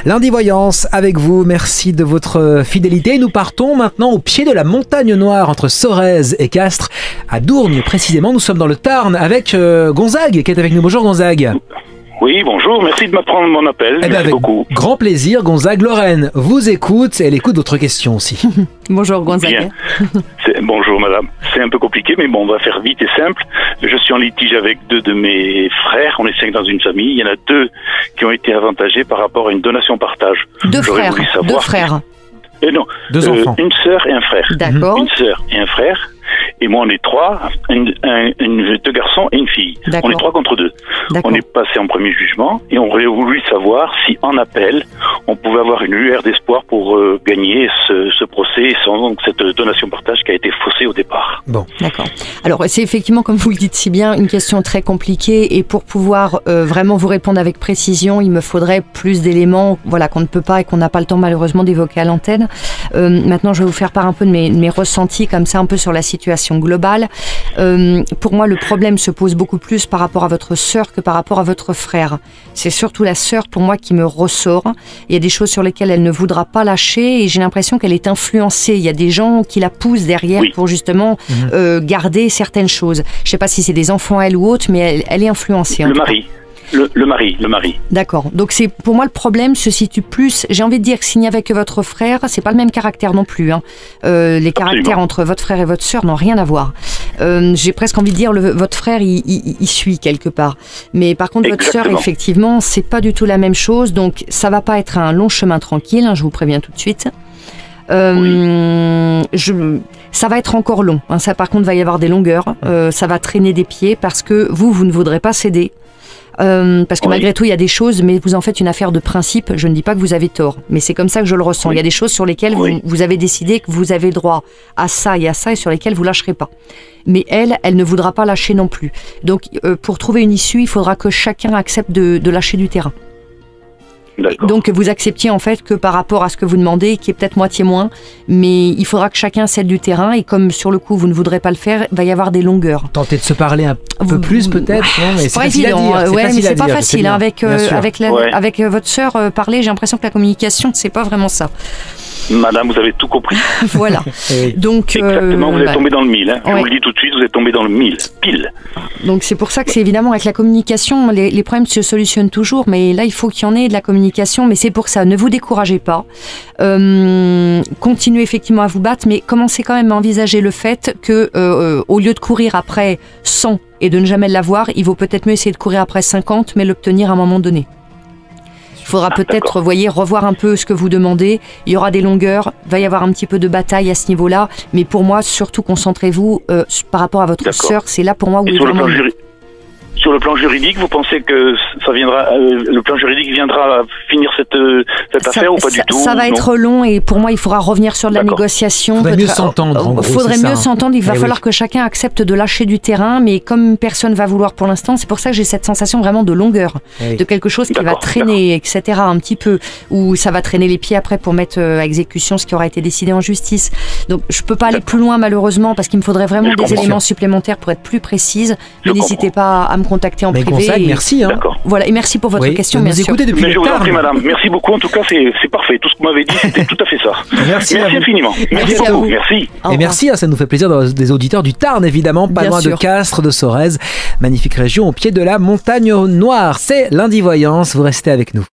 Lundi Voyance avec vous, merci de votre fidélité. Nous partons maintenant au pied de la montagne noire entre Sorèze et Castres, à Dourgnes précisément. Nous sommes dans le Tarn avec Gonzague qui est avec nous. Bonjour Gonzague. Oui, bonjour, merci de me prendre mon appel, merci beaucoup. Grand plaisir, Gonzague. Lorraine vous écoute et elle écoute votre question aussi. Bonjour Gonzague. Bonjour madame, c'est un peu compliqué mais bon, on va faire vite et simple. Je suis en litige avec 2 de mes frères, on est 5 dans une famille, il y en a 2 qui ont été avantagés par rapport à une donation-partage. 2 frères, 2 frères. Non, 2 enfants. Une sœur et un frère. D'accord. Une sœur et un frère. Et moi, on est 3, 2 garçons et une fille. On est 3 contre 2. On est passé en premier jugement et on aurait voulu savoir si, en appel, on pouvait avoir une lueur d'espoir pour gagner ce procès sans donc cette donation-partage qui a été faussée au départ. Bon. D'accord. Alors, c'est effectivement, comme vous le dites si bien, une question très compliquée et pour pouvoir vraiment vous répondre avec précision, il me faudrait plus d'éléments qu'on ne peut pas et qu'on n'a pas le temps malheureusement d'évoquer à l'antenne. Maintenant, je vais vous faire part un peu de mes ressentis comme ça, un peu sur la situation globale. Pour moi, le problème se pose beaucoup plus par rapport à votre sœur que par rapport à votre frère. C'est surtout la sœur, pour moi, qui me ressort. Il y a des choses sur lesquelles elle ne voudra pas lâcher et j'ai l'impression qu'elle est influencée. Il y a des gens qui la poussent derrière pour justement garder certaines choses. Je ne sais pas si c'est des enfants, elle ou autre, mais elle est influencée. Le mari. Le mari. D'accord. Donc pour moi le problème se situe plus. J'ai envie de dire que s'il n'y avait que votre frère, c'est pas le même caractère non plus. Les caractères entre votre frère et votre sœur n'ont rien à voir. J'ai presque envie de dire votre frère il suit quelque part. Mais par contre votre sœur effectivement c'est pas du tout la même chose. Donc ça va pas être un long chemin tranquille. Je vous préviens tout de suite. Ça va être encore long. Ça par contre va y avoir des longueurs. Ça va traîner des pieds parce que vous ne voudrez pas céder. Parce que malgré tout il y a des choses, mais vous en faites une affaire de principe. Je ne dis pas que vous avez tort, mais c'est comme ça que je le ressens. Il y a des choses sur lesquelles vous avez décidé que vous avez droit à ça et sur lesquelles vous lâcherez pas. Mais elle ne voudra pas lâcher non plus. Donc pour trouver une issue, il faudra que chacun accepte de lâcher du terrain. Donc vous acceptiez en fait que par rapport à ce que vous demandez, qui est peut-être moitié moins, mais il faudra que chacun cède du terrain et comme sur le coup vous ne voudrez pas le faire, il va y avoir des longueurs. Tentez de se parler un peu plus peut-être. C'est pas évident. C'est pas facile. Avec votre sœur parler, j'ai l'impression que la communication c'est pas vraiment ça. Madame, vous avez tout compris. Voilà. Donc, exactement, vous êtes tombé dans le mille. Je vous le dis tout de suite, vous êtes tombé dans le mille, pile. Donc c'est pour ça que c'est évidemment avec la communication, les problèmes se solutionnent toujours, mais là il faut qu'il y en ait de la communication, mais c'est pour ça, ne vous découragez pas. Continuez effectivement à vous battre, mais commencez quand même à envisager le fait que au lieu de courir après 100 et de ne jamais l'avoir, il vaut peut-être mieux essayer de courir après 50, mais l'obtenir à un moment donné. Il faudra peut-être, revoir un peu ce que vous demandez. Il y aura des longueurs, il va y avoir un petit peu de bataille à ce niveau-là. Mais pour moi, surtout, concentrez-vous par rapport à votre sœur. C'est là pour moi où il est vraiment... Sur le plan juridique, vous pensez que ça viendra, le plan juridique viendra finir cette affaire ou pas du tout? Ça va être long et pour moi, il faudra revenir sur de la négociation. Il faudrait mieux s'entendre. Il faudrait mieux s'entendre. Il va falloir que chacun accepte de lâcher du terrain, mais comme personne va vouloir pour l'instant, c'est pour ça que j'ai cette sensation vraiment de longueur, de quelque chose qui va traîner, etc. un petit peu, où ça va traîner les pieds après pour mettre à exécution ce qui aura été décidé en justice. Donc, je peux pas aller plus loin malheureusement parce qu'il me faudrait vraiment des éléments supplémentaires pour être plus précise. Mais n'hésitez pas à me contacter en privé. Gonzague, merci. Voilà, et merci pour votre question. Bien sûr. Depuis je vous en prie, madame. Merci beaucoup. En tout cas, c'est parfait. Tout ce que vous m'avez dit, c'était tout à fait ça. Merci infiniment. Merci beaucoup. Merci. Et merci, ça nous fait plaisir d'avoir des auditeurs du Tarn, évidemment, pas loin de Castres, de Sorèze. Magnifique région au pied de la montagne noire. C'est Lundi Voyance. Vous restez avec nous.